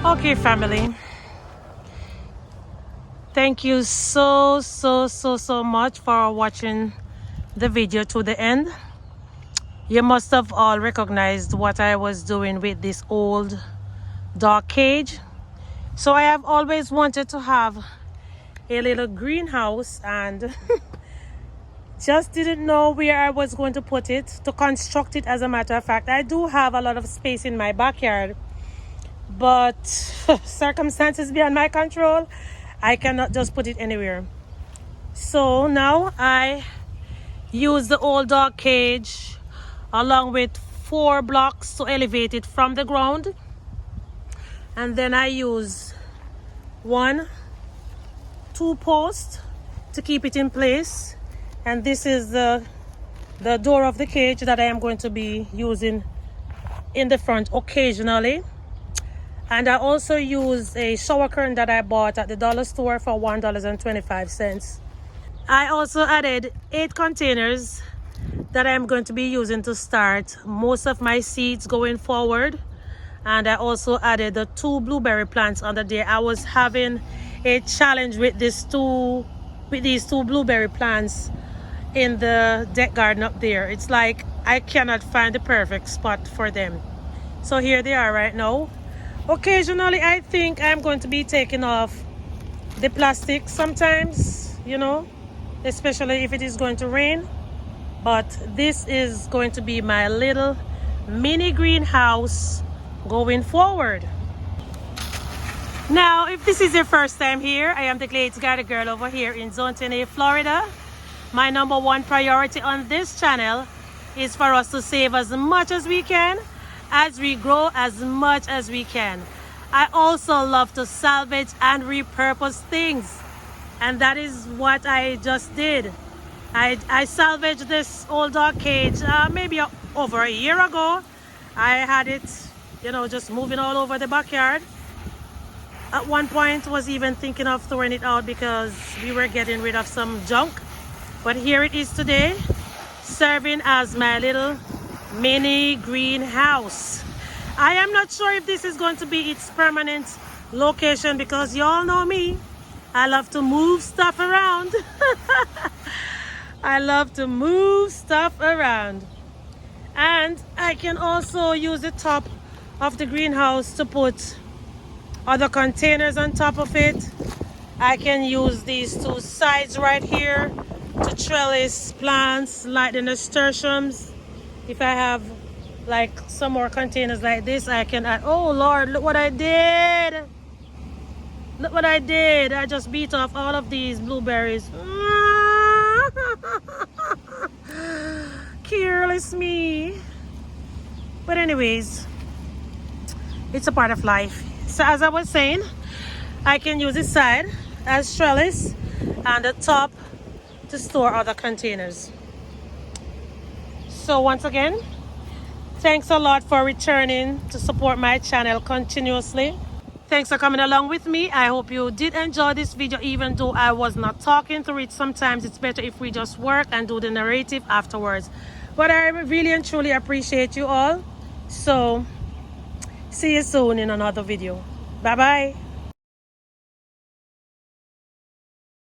Okay, family, thank you so much for watching the video to the end. You must have all recognized what I was doing with this old dog cage. So I have always wanted to have a little greenhouse and just didn't know where I was going to put it, to construct it. As a matter of fact, I do have a lot of space in my backyard, but circumstances beyond my control, I cannot just put it anywhere. So now I use the old dog cage along with 4 blocks to elevate it from the ground, and then I use 1, 2 posts to keep it in place. And this is the door of the cage that I am going to be using in the front occasionally. And I also use a shower curtain that I bought at the dollar store for $1.25. I also added 8 containers that I'm going to be using to start most of my seeds going forward. And I also added the 2 blueberry plants under there. I was having a challenge with these two blueberry plants in the deck garden up there. It's like I cannot find the perfect spot for them. So here they are right now. Occasionally I think I'm going to be taking off the plastic sometimes, you know, especially if it is going to rain. But this is going to be my little mini greenhouse going forward. Now, if this is your first time here, I am the Glades Garden Girl over here in Zone 10A, Florida. My number 1 priority on this channel is for us to save as much as we can, as we grow as much as we can. I also love to salvage and repurpose things, and that is what I just did. I salvaged this old dog cage maybe over a year ago. I had it, you know, just moving all over the backyard. At one point was even thinking of throwing it out because we were getting rid of some junk. But here it is today, serving as my little mini greenhouse. I am not sure if this is going to be its permanent location because y'all know me. I love to move stuff around. I love to move stuff around. And I can also use the top of the greenhouse to put other containers on top of it. I can use these 2 sides right here to trellis plants like the nasturtiums. If I have like some more containers like this, I can add. Oh Lord, look what I did. Look what I did. I just beat off all of these blueberries. Careless me. But anyways, it's a part of life. So as I was saying, I can use this side as trellis and the top to store other containers. So once again, thanks a lot for returning to support my channel continuously. Thanks for coming along with me. I hope you did enjoy this video, even though I was not talking through it. Sometimes it's better if we just work and do the narrative afterwards. But I really and truly appreciate you all. So see you soon in another video. Bye bye.